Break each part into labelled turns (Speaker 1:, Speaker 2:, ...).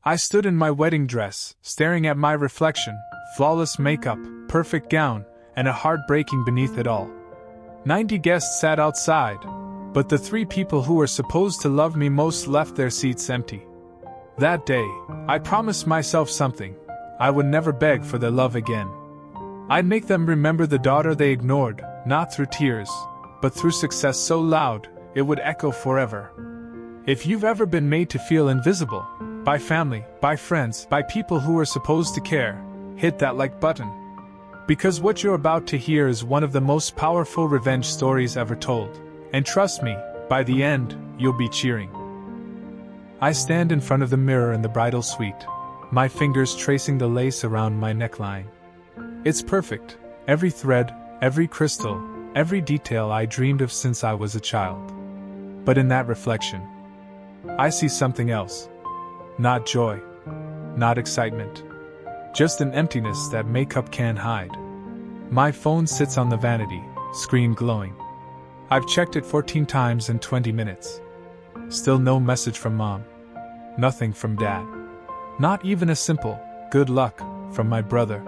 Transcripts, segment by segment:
Speaker 1: I stood in my wedding dress, staring at my reflection, flawless makeup, perfect gown, and a heart breaking beneath it all. 90 guests sat outside, but the 3 people who were supposed to love me most left their seats empty. That day, I promised myself something. I would never beg for their love again. I'd make them remember the daughter they ignored, not through tears, but through success so loud, it would echo forever. If you've ever been made to feel invisible, by family, by friends, by people who were supposed to care, hit that like button. Because what you're about to hear is one of the most powerful revenge stories ever told. And trust me, by the end, you'll be cheering. I stand in front of the mirror in the bridal suite, my fingers tracing the lace around my neckline. It's perfect, every thread, every crystal, every detail I dreamed of since I was a child. But in that reflection, I see something else. Not joy, not excitement, just an emptiness that makeup can't hide. My phone sits on the vanity, screen glowing. I've checked it 14 times in 20 minutes. Still no message from Mom. Nothing from Dad. Not even a simple, good luck, from my brother.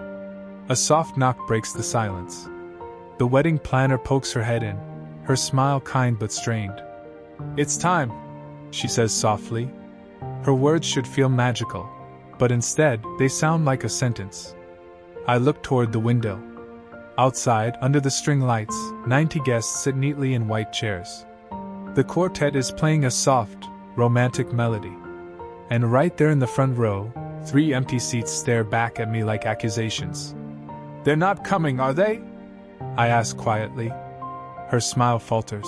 Speaker 1: A soft knock breaks the silence. The wedding planner pokes her head in, her smile kind but strained. "It's time," she says softly. Her words should feel magical, but instead, they sound like a sentence. I look toward the window. Outside, under the string lights, 90 guests sit neatly in white chairs. The quartet is playing a soft, romantic melody. And right there in the front row, 3 empty seats stare back at me like accusations. "They're not coming, are they?" I ask quietly. Her smile falters.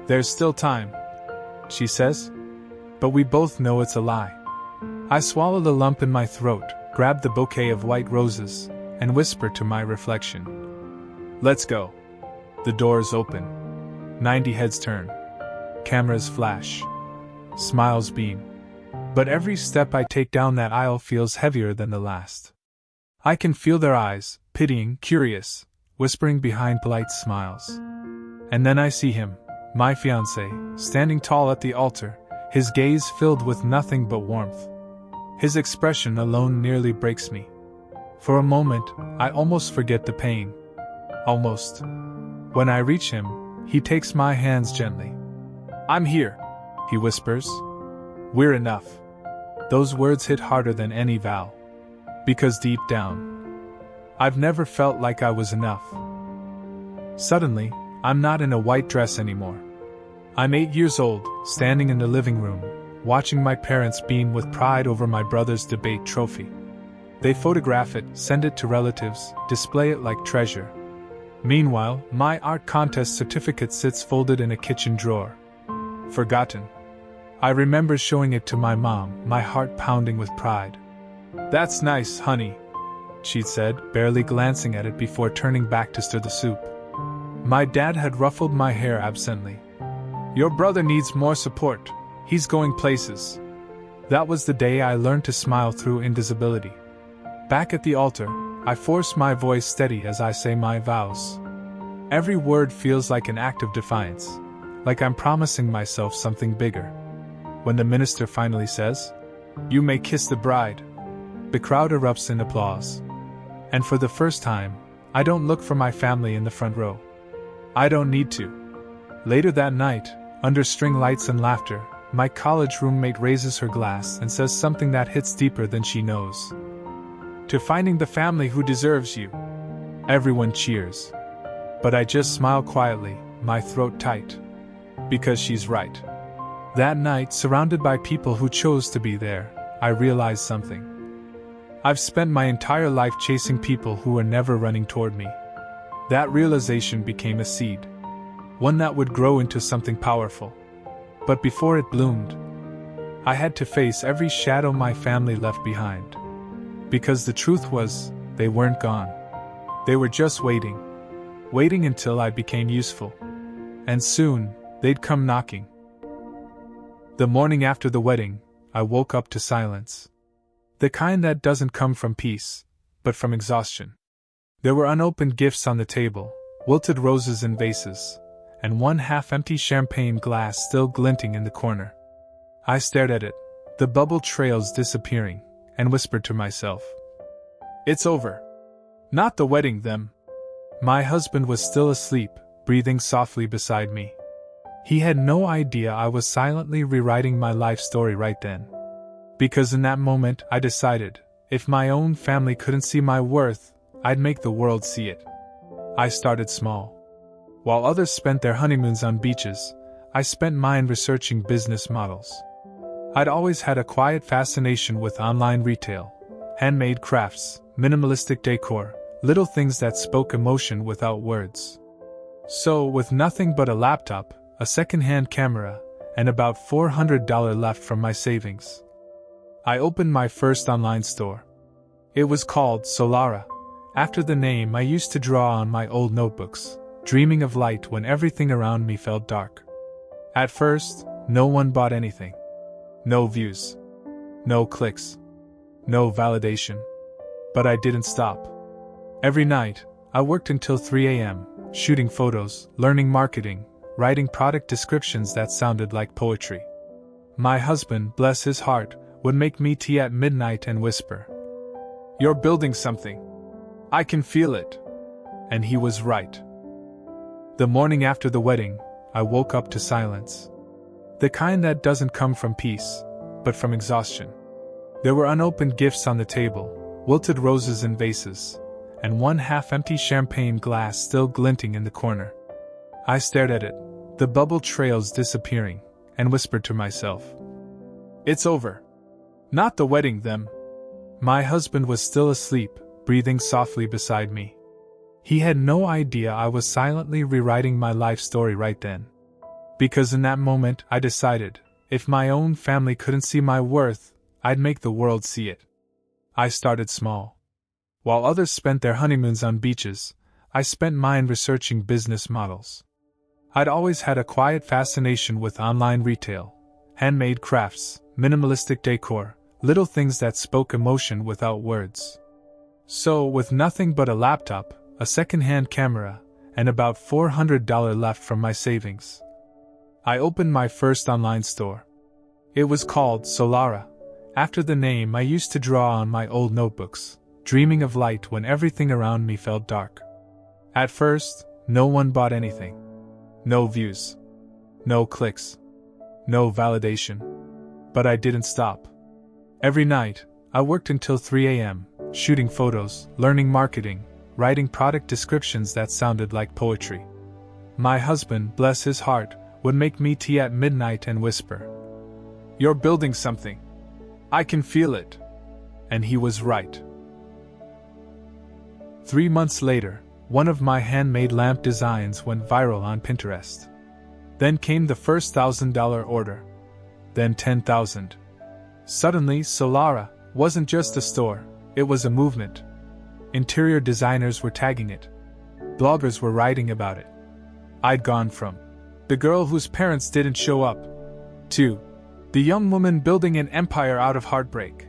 Speaker 1: "There's still time," she says. But we both know it's a lie. I swallow the lump in my throat, grab the bouquet of white roses, and whisper to my reflection. "Let's go." The doors open. 90 heads turn. Cameras flash. Smiles beam. But every step I take down that aisle feels heavier than the last. I can feel their eyes, pitying, curious, whispering behind polite smiles. And then I see him, my fiancé, standing tall at the altar, his gaze filled with nothing but warmth. His expression alone nearly breaks me. For a moment, I almost forget the pain. Almost. When I reach him, he takes my hands gently. "I'm here," he whispers. "We're enough." Those words hit harder than any vow. Because deep down, I've never felt like I was enough. Suddenly, I'm not in a white dress anymore. I'm 8 years old, standing in the living room, watching my parents beam with pride over my brother's debate trophy. They photograph it, send it to relatives, display it like treasure. Meanwhile, my art contest certificate sits folded in a kitchen drawer. Forgotten. I remember showing it to my mom, my heart pounding with pride. "That's nice, honey," she'd said, barely glancing at it before turning back to stir the soup. My dad had ruffled my hair absently. "Your brother needs more support. He's going places." That was the day I learned to smile through invisibility. Back at the altar, I force my voice steady as I say my vows. Every word feels like an act of defiance, like I'm promising myself something bigger. When the minister finally says, "You may kiss the bride," the crowd erupts in applause. And for the first time, I don't look for my family in the front row. I don't need to. Later that night, under string lights and laughter, my college roommate raises her glass and says something that hits deeper than she knows. "To finding the family who deserves you." Everyone cheers. But I just smile quietly, my throat tight. Because she's right. That night, surrounded by people who chose to be there, I realized something. I've spent my entire life chasing people who were never running toward me. That realization became a seed. One that would grow into something powerful. But before it bloomed, I had to face every shadow my family left behind. Because the truth was, they weren't gone. They were just waiting. Waiting until I became useful. And soon, they'd come knocking. The morning after the wedding, I woke up to silence. The kind that doesn't come from peace, but from exhaustion. There were unopened gifts on the table, wilted roses in vases, and one half-empty champagne glass still glinting in the corner. I stared at it, the bubble trails disappearing, and whispered to myself, "It's over. Not the wedding, them." My husband was still asleep, breathing softly beside me. He had no idea I was silently rewriting my life story right then. Because in that moment I decided, if my own family couldn't see my worth, I'd make the world see it. I started small. While others spent their honeymoons on beaches, I spent mine researching business models. I'd always had a quiet fascination with online retail, handmade crafts, minimalistic decor, little things that spoke emotion without words. So, with nothing but a laptop, a second-hand camera, and about $400 left from my savings, I opened my first online store. It was called Solara, after the name I used to draw on my old notebooks, dreaming of light when everything around me felt dark. At first, no one bought anything. No views. No clicks. No validation. But I didn't stop. Every night, I worked until 3 a.m., shooting photos, learning marketing, writing product descriptions that sounded like poetry. My husband, bless his heart, would make me tea at midnight and whisper, "You're building something. I can feel it." And he was right. The morning after the wedding, I woke up to silence. The kind that doesn't come from peace, but from exhaustion. There were unopened gifts on the table, wilted roses in vases, and one half-empty champagne glass still glinting in the corner. I stared at it, the bubble trails disappearing, and whispered to myself, "It's over. Not the wedding, them." My husband was still asleep, breathing softly beside me. He had no idea I was silently rewriting my life story right then. Because in that moment I decided, if my own family couldn't see my worth, I'd make the world see it. I started small. While others spent their honeymoons on beaches, I spent mine researching business models. I'd always had a quiet fascination with online retail, handmade crafts, minimalistic decor, little things that spoke emotion without words. So, with nothing but a laptop, a second-hand camera, and about $400 left from my savings, I opened my first online store. It was called Solara, after the name I used to draw on my old notebooks, dreaming of light when everything around me felt dark. At first, no one bought anything. No views. No clicks. No validation. But I didn't stop. Every night, I worked until 3 a.m., shooting photos, learning marketing, writing product descriptions that sounded like poetry. My husband, bless his heart, would make me tea at midnight and whisper, "You're building something. I can feel it." And he was right. 3 months later, one of my handmade lamp designs went viral on Pinterest. Then came the first $1,000 order. Then 10,000. Suddenly, Solara wasn't just a store, it was a movement. Interior designers were tagging it. Bloggers were writing about it. I'd gone from the girl whose parents didn't show up to the young woman building an empire out of heartbreak.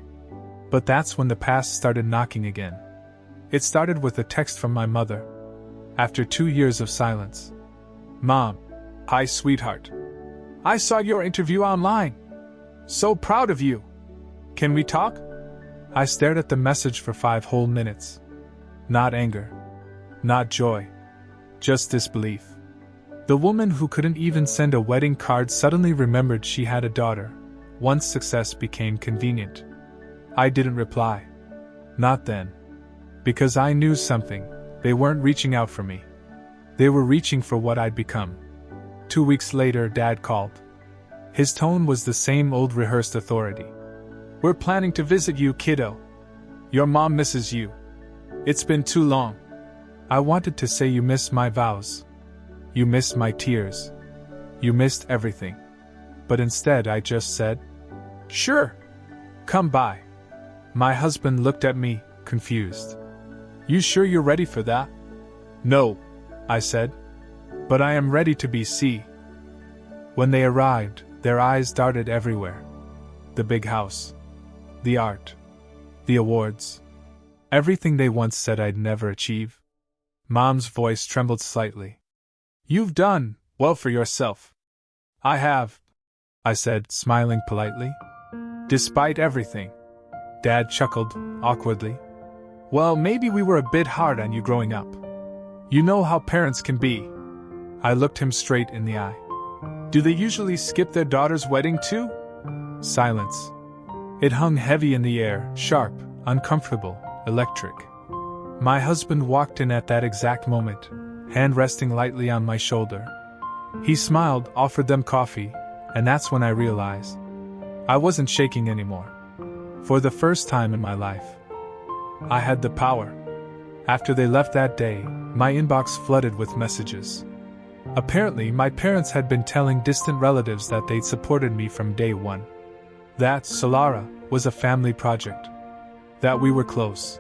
Speaker 1: But that's when the past started knocking again. It started with a text from my mother. After 2 years of silence. "Mom. Hi, sweetheart. I saw your interview online. So proud of you. Can we talk?" I stared at the message for 5 whole minutes. Not anger. Not joy. Just disbelief. The woman who couldn't even send a wedding card suddenly remembered she had a daughter, once success became convenient. I didn't reply. Not then. Because I knew something, they weren't reaching out for me. They were reaching for what I'd become. 2 weeks later, Dad called. His tone was the same old rehearsed authority. "We're planning to visit you, kiddo. Your mom misses you. It's been too long." I wanted to say you missed my vows. You missed my tears. You missed everything. But instead I just said, "Sure. Come by." My husband looked at me, confused. "You sure you're ready for that?" "No," I said. "But I am ready to be seen." When they arrived, their eyes darted everywhere. The big house. The art. The awards. Everything they once said I'd never achieve. Mom's voice trembled slightly. "You've done well for yourself." "I have," I said, smiling politely. Despite everything. Dad chuckled, awkwardly. Well, maybe we were a bit hard on you growing up. You know how parents can be. I looked him straight in the eye. Do they usually skip their daughter's wedding too? Silence. It hung heavy in the air, sharp, uncomfortable, electric. My husband walked in at that exact moment, hand resting lightly on my shoulder. He smiled, offered them coffee, and that's when I realized I wasn't shaking anymore. For the first time in my life, I had the power. After they left that day, my inbox flooded with messages. Apparently, my parents had been telling distant relatives that they'd supported me from day one. That Solara was a family project. That we were close.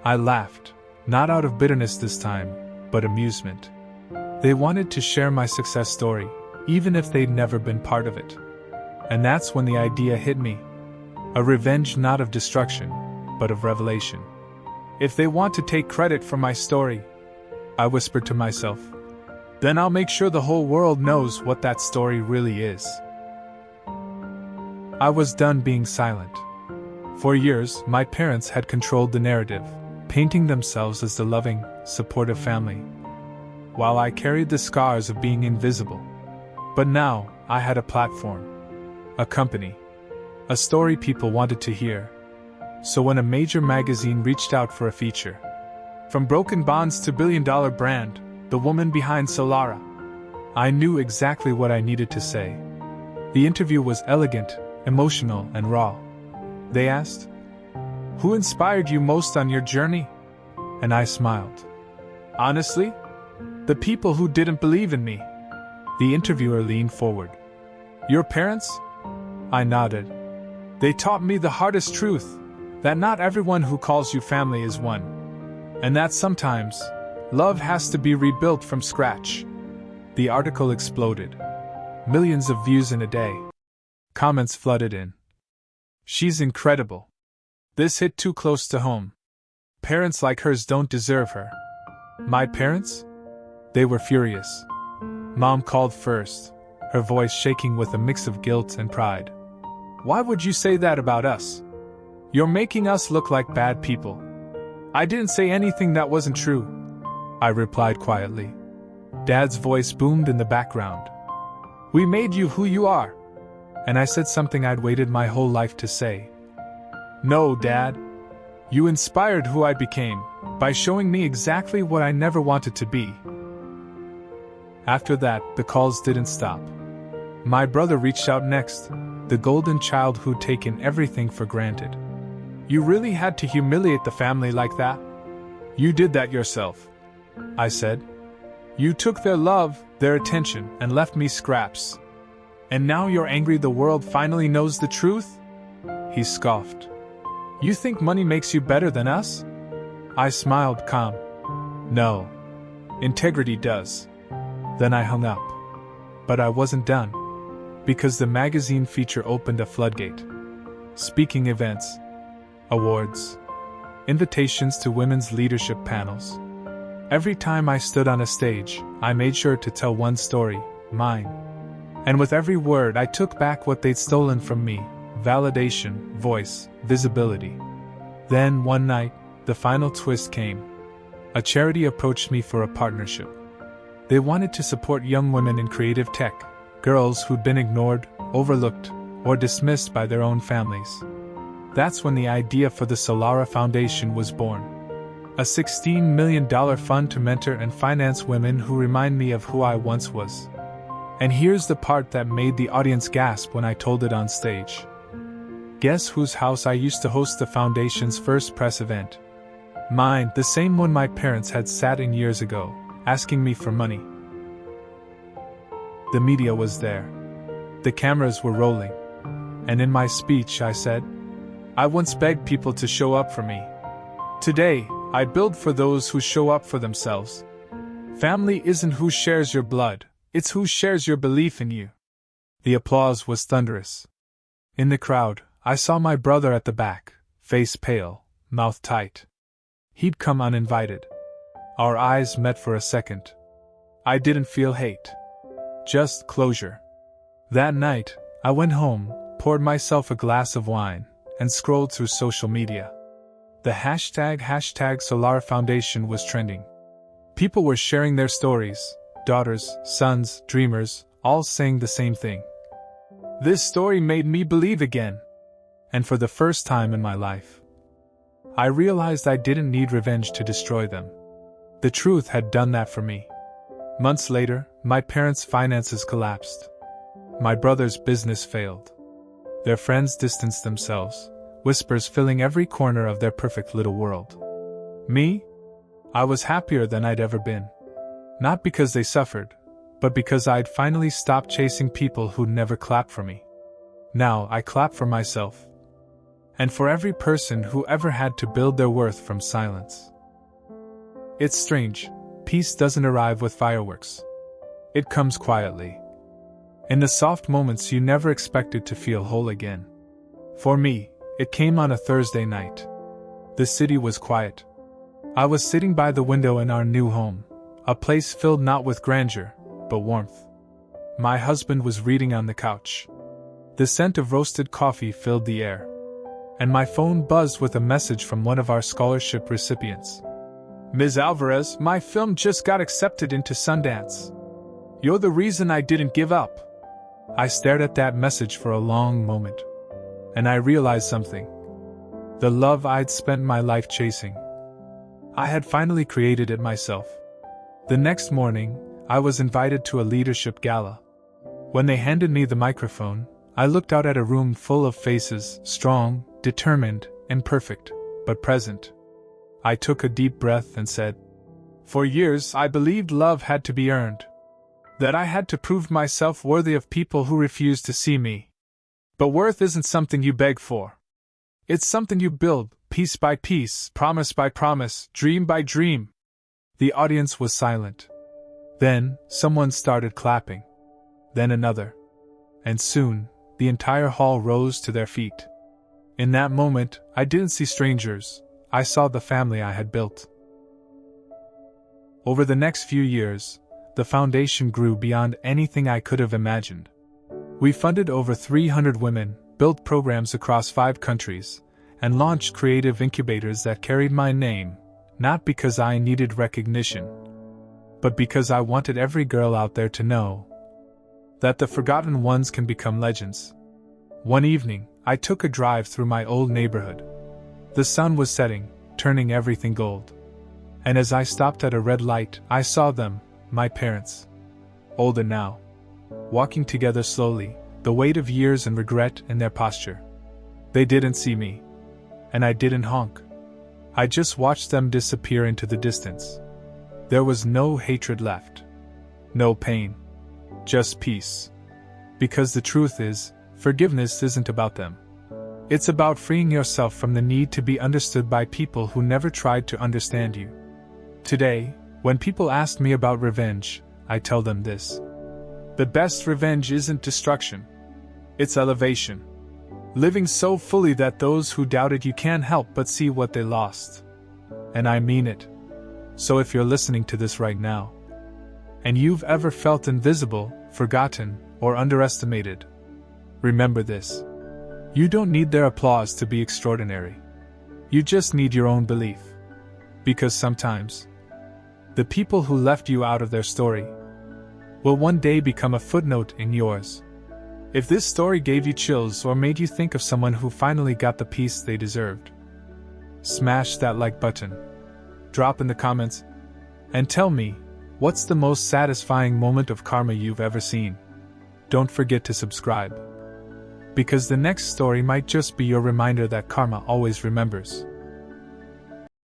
Speaker 1: I laughed, not out of bitterness this time, but amusement. They wanted to share my success story, even if they'd never been part of it. And that's when the idea hit me. A revenge not of destruction, but of revelation. If they want to take credit for my story, I whispered to myself, then I'll make sure the whole world knows what that story really is. I was done being silent. For years, my parents had controlled the narrative, painting themselves as the loving, supportive family, while I carried the scars of being invisible. But now, I had a platform, a company, a story people wanted to hear. So when a major magazine reached out for a feature, from broken bonds to billion-dollar brand, the woman behind Solara, I knew exactly what I needed to say. The interview was elegant, emotional, and raw. They asked, "Who inspired you most on your journey?" And I smiled. Honestly, the people who didn't believe in me. The interviewer leaned forward. Your parents? I nodded. They taught me the hardest truth, that not everyone who calls you family is one. And that sometimes, love has to be rebuilt from scratch. The article exploded. Millions of views in a day. Comments flooded in. She's incredible. This hit too close to home. Parents like hers don't deserve her. My parents? They were furious. Mom called first, her voice shaking with a mix of guilt and pride. Why would you say that about us? You're making us look like bad people. I didn't say anything that wasn't true, I replied quietly. Dad's voice boomed in the background. We made you who you are. And I said something I'd waited my whole life to say. No, Dad. You inspired who I became, by showing me exactly what I never wanted to be. After that, the calls didn't stop. My brother reached out next, the golden child who'd taken everything for granted. You really had to humiliate the family like that? You did that yourself, I said. You took their love, their attention, and left me scraps. And now you're angry the world finally knows the truth? He scoffed. You think money makes you better than us? I smiled, calm. No. Integrity does. Then I hung up. But I wasn't done. Because the magazine feature opened a floodgate. Speaking events, awards, invitations to women's leadership panels. Every time I stood on a stage, I made sure to tell one story, mine. And with every word I took back what they'd stolen from me, validation, voice, visibility. Then, one night, the final twist came. A charity approached me for a partnership. They wanted to support young women in creative tech, girls who'd been ignored, overlooked, or dismissed by their own families. That's when the idea for the Solara Foundation was born. A $16 million fund to mentor and finance women who remind me of who I once was. And here's the part that made the audience gasp when I told it on stage. Guess whose house I used to host the foundation's first press event? Mine, the same one my parents had sat in years ago, asking me for money. The media was there. The cameras were rolling. And in my speech I said, I once begged people to show up for me. Today, I build for those who show up for themselves. Family isn't who shares your blood, it's who shares your belief in you. The applause was thunderous. In the crowd, I saw my brother at the back, face pale, mouth tight. He'd come uninvited. Our eyes met for a second. I didn't feel hate. Just closure. That night, I went home, poured myself a glass of wine, and scrolled through social media. The hashtag Solar Foundation was trending. People were sharing their stories, daughters, sons, dreamers, all saying the same thing. This story made me believe again. And for the first time in my life, I realized I didn't need revenge to destroy them. The truth had done that for me. Months later, my parents' finances collapsed. My brother's business failed. Their friends distanced themselves, whispers filling every corner of their perfect little world. Me? I was happier than I'd ever been. Not because they suffered, but because I'd finally stopped chasing people who'd never clapped for me. Now I clap for myself. And for every person who ever had to build their worth from silence. It's strange, peace doesn't arrive with fireworks. It comes quietly. In the soft moments you never expected to feel whole again. For me, it came on a Thursday night. The city was quiet. I was sitting by the window in our new home, a place filled not with grandeur, but warmth. My husband was reading on the couch. The scent of roasted coffee filled the air. And my phone buzzed with a message from one of our scholarship recipients. Ms. Alvarez, my film just got accepted into Sundance. You're the reason I didn't give up. I stared at that message for a long moment. And I realized something. The love I'd spent my life chasing. I had finally created it myself. The next morning, I was invited to a leadership gala. When they handed me the microphone, I looked out at a room full of faces, strong, determined, imperfect, but present. I took a deep breath and said, "For years I believed love had to be earned. That I had to prove myself worthy of people who refused to see me. But worth isn't something you beg for. It's something you build, piece by piece, promise by promise, dream by dream." The audience was silent. Then, someone started clapping. Then another. And soon, the entire hall rose to their feet. In that moment, I didn't see strangers, I saw the family I had built. Over the next few years, the foundation grew beyond anything I could have imagined. We funded over 300 women, built programs across 5 countries, and launched creative incubators that carried my name, not because I needed recognition, but because I wanted every girl out there to know that the forgotten ones can become legends. One evening, I took a drive through my old neighborhood. The sun was setting, turning everything gold. And as I stopped at a red light, I saw them, my parents. Older now. Walking together slowly, the weight of years and regret in their posture. They didn't see me. And I didn't honk. I just watched them disappear into the distance. There was no hatred left. No pain. Just peace. Because the truth is, forgiveness isn't about them. It's about freeing yourself from the need to be understood by people who never tried to understand you. Today, when people ask me about revenge, I tell them this. The best revenge isn't destruction. It's elevation. Living so fully that those who doubted you can't help but see what they lost. And I mean it. So if you're listening to this right now, and you've ever felt invisible, forgotten, or underestimated, remember this. You don't need their applause to be extraordinary. You just need your own belief. Because sometimes, the people who left you out of their story will one day become a footnote in yours. If this story gave you chills or made you think of someone who finally got the peace they deserved, smash that like button. Drop in the comments, and tell me, what's the most satisfying moment of karma you've ever seen? Don't forget to subscribe. Because the next story might just be your reminder that karma always remembers.